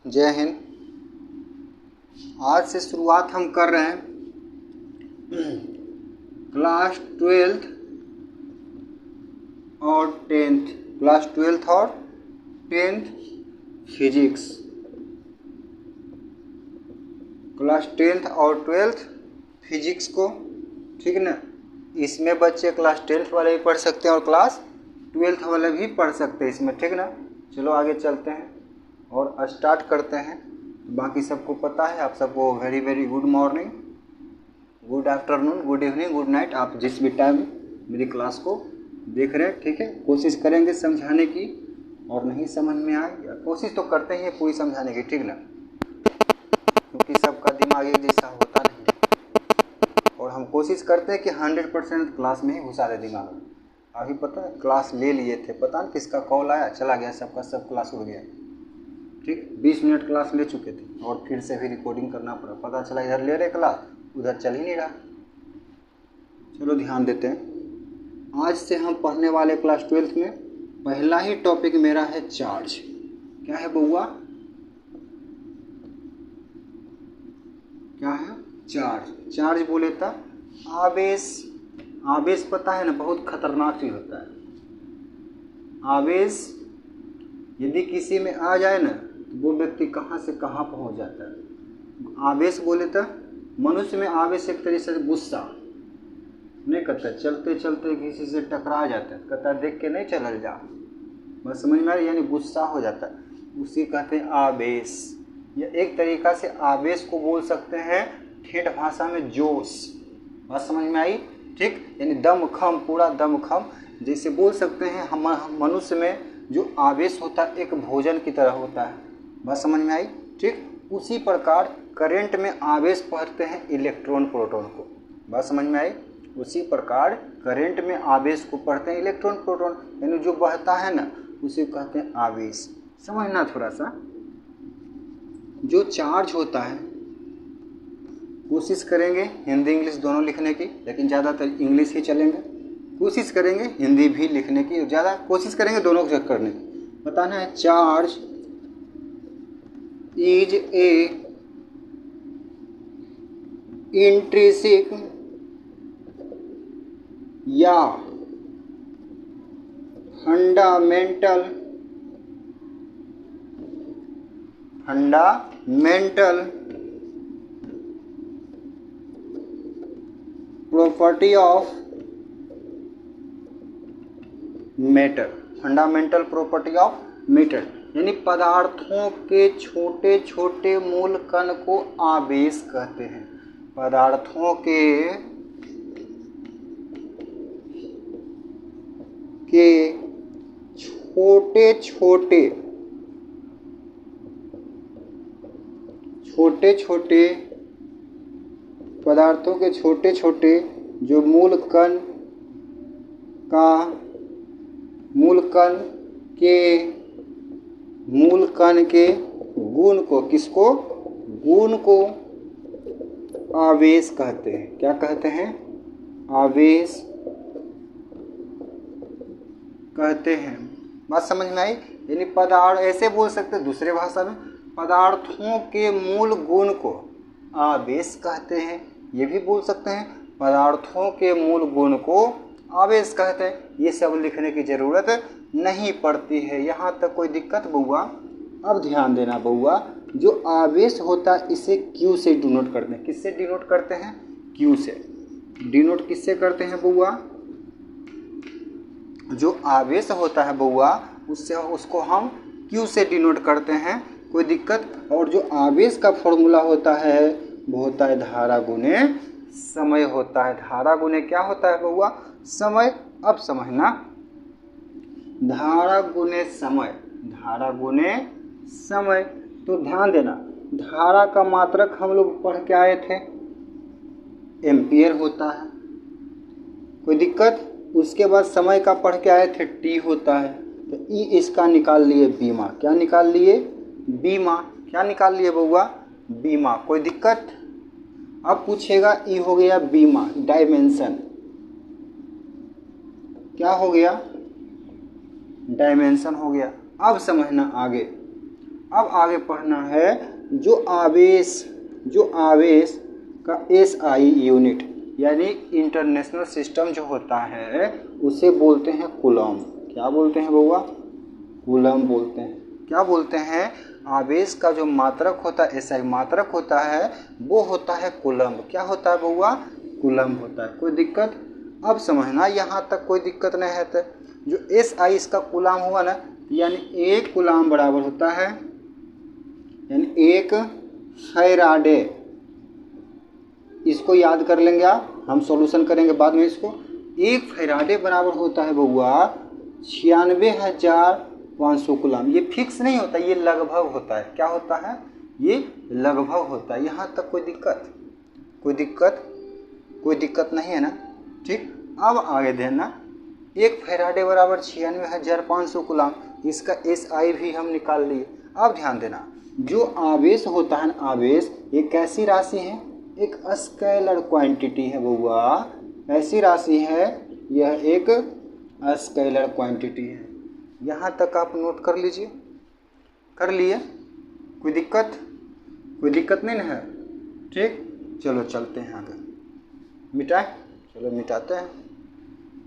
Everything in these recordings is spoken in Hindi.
जय हिंद। आज से शुरुआत हम कर रहे हैं क्लास 12th और 10th फिजिक्स। क्लास 10th और 12th फिजिक्स को, ठीक ना। इसमें बच्चे क्लास 10th वाले भी पढ़ सकते हैं और क्लास 12th वाले भी पढ़ सकते हैं इसमें, ठीक ना। चलो आगे चलते हैं और स्टार्ट करते हैं। बाकी सबको पता है, आप सबको very very good morning, good afternoon, good evening, good night. आप जिस भी टाइम मेरी क्लास को देख रहे हैं, ठीक है। कोशिश करेंगे समझाने की, और नहीं समझ में आए या कोशिश तो करते हैं पूरी समझाने की, ठीक ना, क्योंकि सबका दिमाग एक जैसा होता नहीं है। और हम कोशिश करते हैं कि 100% क्लास में ही घुसा दे दिमाग। अभी पता है क्लास ले लिए थे, पता नहीं किसका कॉल आया, चला गया, सबका सब क्लास उड़ गया, ठीक। 20 मिनट क्लास ले चुके थे और फिर से भी रिकॉर्डिंग करना पड़ा। पता चला इधर ले रहे क्लास, उधर चल ही नहीं रहा। चलो ध्यान देते हैं। आज से हम पढ़ने वाले क्लास 12th में पहला ही टॉपिक मेरा है चार्ज। क्या है बउआ? क्या है? चार्ज। चार्ज बोले तो आवेश। आवेश पता है ना, बहुत खतरनाक चीज होता है। आवेश यदि किसी में आ जाए ना तो वो व्यक्ति कहाँ से कहाँ पहुँच जाता है। आवेश बोले तो मनुष्य में आवेश एक तरीके से गुस्सा नहीं करता, चलते चलते किसी से टकरा जाता है, कहता है देख के नहीं चलल जा, बस समझ में आ रही, यानी गुस्सा हो जाता है, उसी कहते हैं आवेश। या एक तरीका से आवेश को बोल सकते हैं ठेठ भाषा में जोश। बात समझ में आई, ठीक। यानी दमखम, पूरा दमखम जैसे बोल सकते हैं। हम मनुष्य में जो आवेश होता है एक भोजन की तरह होता है। बात समझ में आई, ठीक। उसी प्रकार करंट में आवेश पढ़ते हैं इलेक्ट्रॉन प्रोटॉन को। बात समझ में आई। उसी प्रकार करंट में आवेश को पढ़ते हैं इलेक्ट्रॉन प्रोटॉन, यानी जो बहता है ना उसे कहते हैं आवेश। समझना थोड़ा सा। जो चार्ज होता है, कोशिश करेंगे हिंदी इंग्लिश दोनों लिखने की, लेकिन ज़्यादातर इंग्लिश ही चलेंगे। कोशिश करेंगे हिंदी भी लिखने की, ज़्यादा कोशिश करेंगे दोनों को करने की। बताना है चार्ज इज ए इंट्रिंसिक या fundamental property of matter. Fundamental property of matter यानी पदार्थों के छोटे छोटे मूल कण को आवेश कहते हैं। पदार्थों के छोटे पदार्थों के छोटे छोटे जो मूल कण के गुण को, किसको? गुण को आवेश कहते हैं। क्या कहते हैं? आवेश कहते हैं। बात समझ में आई। यानी पदार्थ, ऐसे बोल सकते हैं दूसरे भाषा में, पदार्थों के मूल गुण को आवेश कहते हैं। ये भी बोल सकते हैं पदार्थों के मूल गुण को आवेश कहते हैं। ये सब लिखने की जरूरत नहीं पड़ती है। यहाँ तक कोई दिक्कत बउआ? अब ध्यान देना बउआ, जो आवेश होता है इसे क्यू से डिनोट करते हैं। किससे डिनोट करते हैं? क्यू से। डिनोट किससे करते हैं बउआ? जो आवेश होता है बउआ उसको हम क्यू से डिनोट करते हैं। कोई दिक्कत? और जो आवेश का फॉर्मूला होता है वो होता है धारा गुने समय होता है। धारा गुने क्या होता है बउआ? समय। अब समझना, धारा गुने समय, धारा गुने समय। तो ध्यान देना, धारा का मात्रक हम लोग पढ़ के आए थे, एम्पियर होता है। कोई दिक्कत? उसके बाद समय का पढ़ के आए थे, टी होता है। तो ई इसका निकाल लिए बीमा। क्या निकाल लिए? बीमा। क्या निकाल लिए बउआ? बीमा। कोई दिक्कत? अब पूछेगा ई हो गया बीमा, डायमेंशन। क्या हो गया? डायमेंशन हो गया। अब समझना आगे, अब आगे पढ़ना है जो आवेश का एसआई यूनिट यानी इंटरनेशनल सिस्टम जो होता है उसे बोलते हैं कूलम। क्या बोलते हैं बउआ? कूलम बोलते हैं। क्या बोलते हैं? आवेश का जो मात्रक होता है, एसआई मात्रक होता है, वो होता है कूलम। क्या होता है बउआ? कूलम होता है। कोई दिक्कत? अब समझना, यहाँ तक कोई दिक्कत नहीं है। तो जो एसआई इसका कूलम हुआ ना, यानी एक कूलम बराबर होता है, यानी एक फैराडे। इसको याद कर लेंगे आप, हम सॉल्यूशन करेंगे बाद में इसको। एक फैराडे बराबर होता है बउआ 96,500 कूलम। ये फिक्स नहीं होता, ये लगभग होता है। क्या होता है? ये लगभग होता है। यहाँ तक कोई दिक्कत? कोई दिक्कत नहीं है ना? ठीक। अब आगे देना, एक फैराडे बराबर 96,500 कूलम, इसका एसआई भी हम निकाल लिए। अब ध्यान देना, जो आवेश होता है ना, आवेश एक कैसी राशि है? एक स्केलर क्वांटिटी है बउआ। ऐसी राशि है, यह एक स्केलर क्वांटिटी है। यहाँ तक आप नोट कर लीजिए। कर लिए? कोई दिक्कत नहीं ना है? ठीक, चलो चलते हैं आगे। मिटाएं? चलो मिटाते हैं।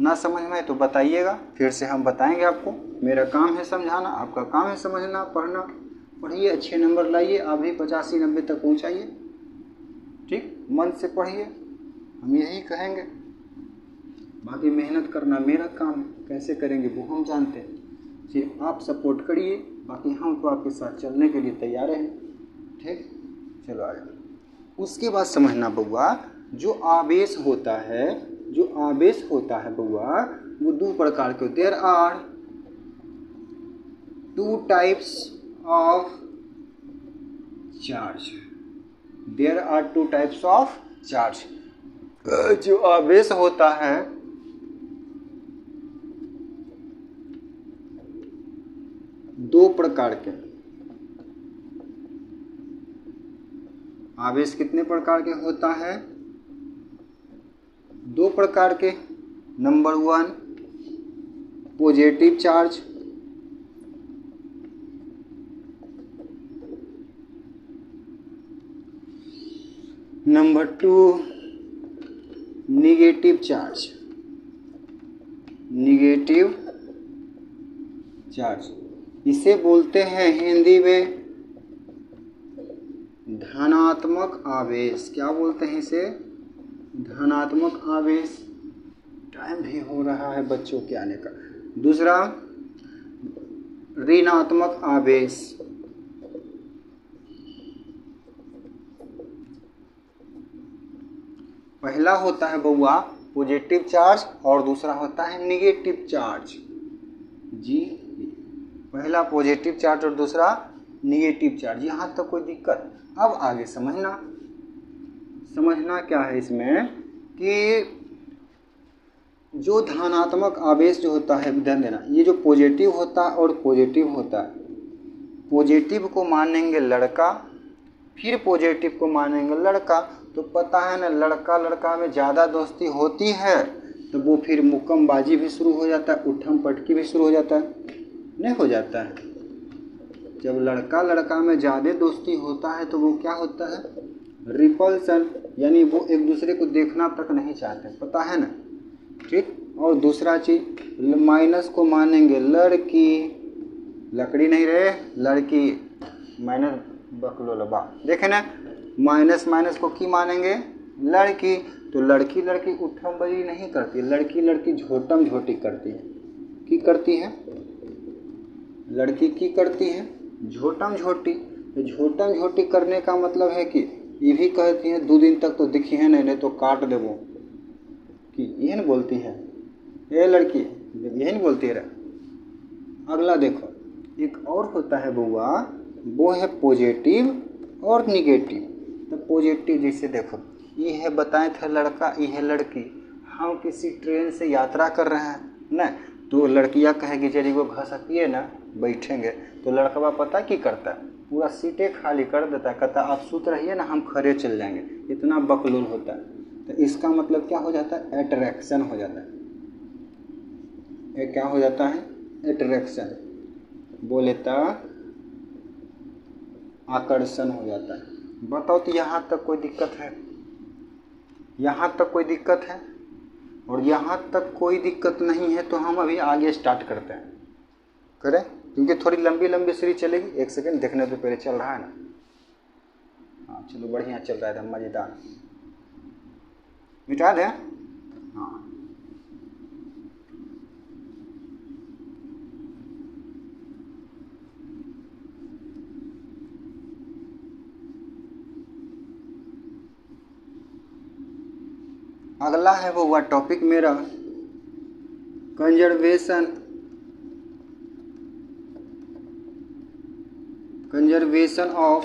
ना समझ में आए तो बताइएगा, फिर से हम बताएंगे आपको। मेरा काम है समझाना, आपका काम है समझना, पढ़ना। पढ़िए, अच्छे नंबर लाइए, आप भी 85-90 तक पहुँचाइए। ठीक, मन से पढ़िए, हम यही कहेंगे। बाकी मेहनत करना मेरा काम है, कैसे करेंगे वो हम जानते हैं। सिर्फ आप सपोर्ट करिए, बाकी हम तो आपके साथ चलने के लिए तैयार हैं। ठीक, चलो आगे। उसके बाद समझना बउआ, जो आवेश होता है बउआ, वो दो प्रकार के। There are two types of charge. There are two types of charge. जो आवेश होता है, दो प्रकार के आवेश। कितने प्रकार के होता है? दो प्रकार के। Number 1 positive charge, number 2 negative charge. इसे बोलते हैं हिंदी में धनात्मक आवेश। क्या बोलते हैं इसे? धनात्मक आवेश। टाइम भी हो रहा है बच्चों के आने का। दूसरा ऋणात्मक आवेश। पहला होता है बउआ पॉजिटिव चार्ज और दूसरा होता है निगेटिव चार्ज। जी, पहला पॉजिटिव चार्ज और दूसरा निगेटिव चार्ज। यहाँ तक कोई दिक्कत? अब आगे समझना क्या है इसमें कि जो धनात्मक आवेश जो होता है, ध्यान देना, ये जो पॉजिटिव होता है और पॉजिटिव होता है, पॉजिटिव को मानेंगे लड़का, फिर पॉजिटिव को मानेंगे लड़का। तो पता है ना, लड़का में ज़्यादा दोस्ती होती है तो वो फिर मुक्कमबाजी भी शुरू हो जाता है, उठम पटकी भी शुरू हो जाता है, नहीं हो जाता है? जब लड़का में ज़्यादा दोस्ती होता है तो वो क्या होता है? रिपल्सन, यानी वो एक दूसरे को देखना तक नहीं चाहते, पता है ना? ठीक। और दूसरा चीज़, माइनस को मानेंगे लड़की, लकड़ी नहीं रहे, लड़की, माइनस बकलोलबा, देखे ना, माइनस को की मानेंगे लड़की। तो लड़की उठम बजी नहीं करती, लड़की झोटम झोटी करती है। की करती है? लड़की की करती है झोटम झोटी। तो झोटम झोटी करने का मतलब है कि ये भी कहती है 2 दिन तक तो दिखी है नहीं तो काट देवो, कि यही न बोलती है ये लड़की, यही न बोलती है। अगला देखो, एक और होता है बउआ, वो है पॉजिटिव और निगेटिव। तो पॉजिटिव जैसे देखो, ये है बताए थे लड़का, ये है लड़की। हम किसी ट्रेन से यात्रा कर रहे हैं ना, तो लड़कियां कहेगी जरी वो घसकिए ना, बैठेंगे। तो लड़का पता की करता है, पूरा सीटें खाली कर देता है, कहता आप सूत रहिए ना, हम खड़े चल जाएंगे। इतना बकलूल होता है। तो इसका मतलब क्या हो जाता है? अट्रैक्शन हो जाता है। ये क्या हो जाता है? अट्रैक्शन। बोले तो आकर्षण हो जाता है। बताओ तो यहाँ तक कोई दिक्कत है? यहाँ तक कोई दिक्कत है? और यहाँ तक कोई दिक्कत नहीं है तो हम अभी आगे स्टार्ट करते हैं, करें, क्योंकि थोड़ी लंबी लंबी सीरीज चलेगी। एक सेकंड देखने तो पहले चल रहा है ना? हाँ चलो बढ़िया चल रहा है, एकदम मज़ेदार। मिटा दें? हाँ अगला है वो हुआ टॉपिक मेरा conservation of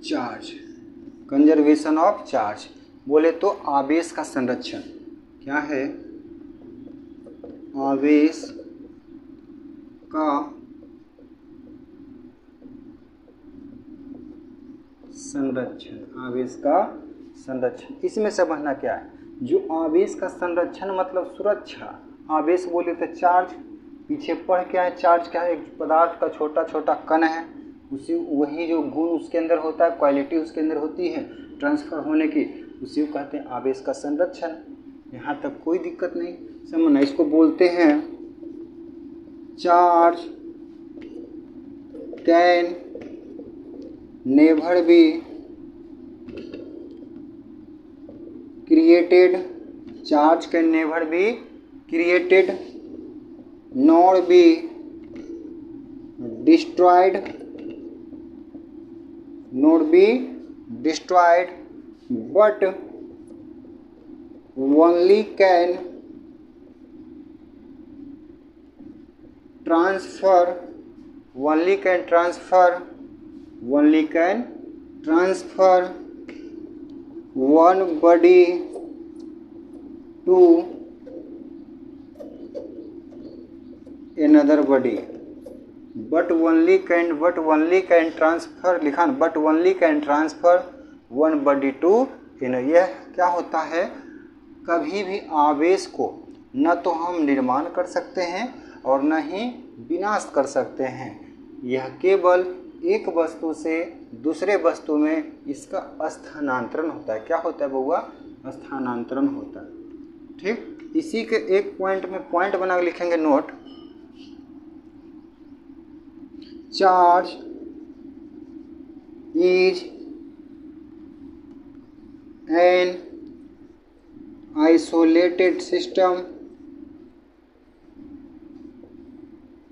charge. Conservation of charge बोले तो आवेश का संरक्षण। क्या है? आवेश का संरक्षण। आवेश का संरक्षण, इसमें समझना क्या है? जो आवेश का संरक्षण मतलब सुरक्षा। आवेश बोले तो चार्ज, पीछे पढ़ क्या है? चार्ज क्या है? एक पदार्थ का छोटा छोटा कण है, उसी वही जो गुण उसके अंदर होता है, क्वालिटी उसके अंदर होती है ट्रांसफ़र होने की, उसी को कहते हैं आवेश का संरक्षण। यहाँ तक कोई दिक्कत नहीं, समझना। इसको बोलते हैं charge can never be created, charge can never be created nor be destroyed, not be destroyed, but only can transfer, only can transfer, only can transfer one body to another body, but only can transfer, लिखा ना, but only can transfer one body to another। यह क्या होता है? कभी भी आवेश को न तो हम निर्माण कर सकते हैं और न ही विनाश कर सकते हैं। यह केवल एक वस्तु से दूसरे वस्तु में इसका स्थानांतरण होता है। क्या होता है बउआ? स्थानांतरण होता है। ठीक, इसी के एक पॉइंट में पॉइंट बना के लिखेंगे note. Charge is an isolated system,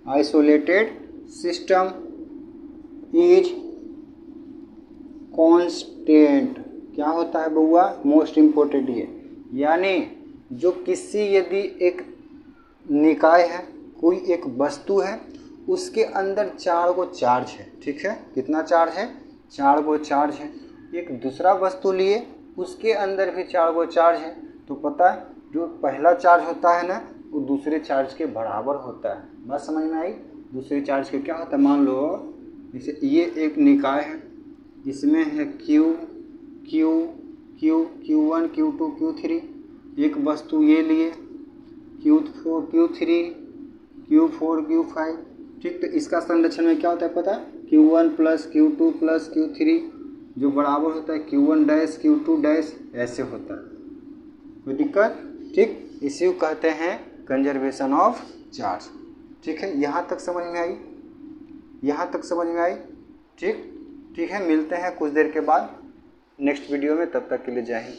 isolated system is constant. क्या होता है बउआ? मोस्ट इम्पोर्टेंट ये, यानी जो किसी यदि एक निकाय है, कोई एक वस्तु है, उसके अंदर 4 गो चार्ज है। ठीक है, कितना चार्ज है? 4 गो चार्ज है। एक दूसरा वस्तु लिए, उसके अंदर भी 4 गो चार्ज है, तो पता है जो पहला चार्ज होता है ना, वो दूसरे चार्ज के बराबर होता है। बात समझ में आई? दूसरे चार्ज के क्या होता है? मान लो जैसे ये एक निकाय है, इसमें है Q1 Q2 Q3। एक वस्तु ये लिए Q4 Q3 Q4 Q5। ठीक, तो इसका संरक्षण में क्या होता है पता है? Q1 plus Q2 plus Q3 जो बराबर होता है Q1 डैश Q2 डैश, ऐसे होता है। कोई दिक्कत? ठीक, इसी को कहते हैं कंजर्वेशन ऑफ चार्ज। ठीक है, यहाँ तक समझ में आई? यहाँ तक समझ में आई? ठीक है, मिलते हैं कुछ देर के बाद नेक्स्ट वीडियो में, तब तक के लिए जय हिंद।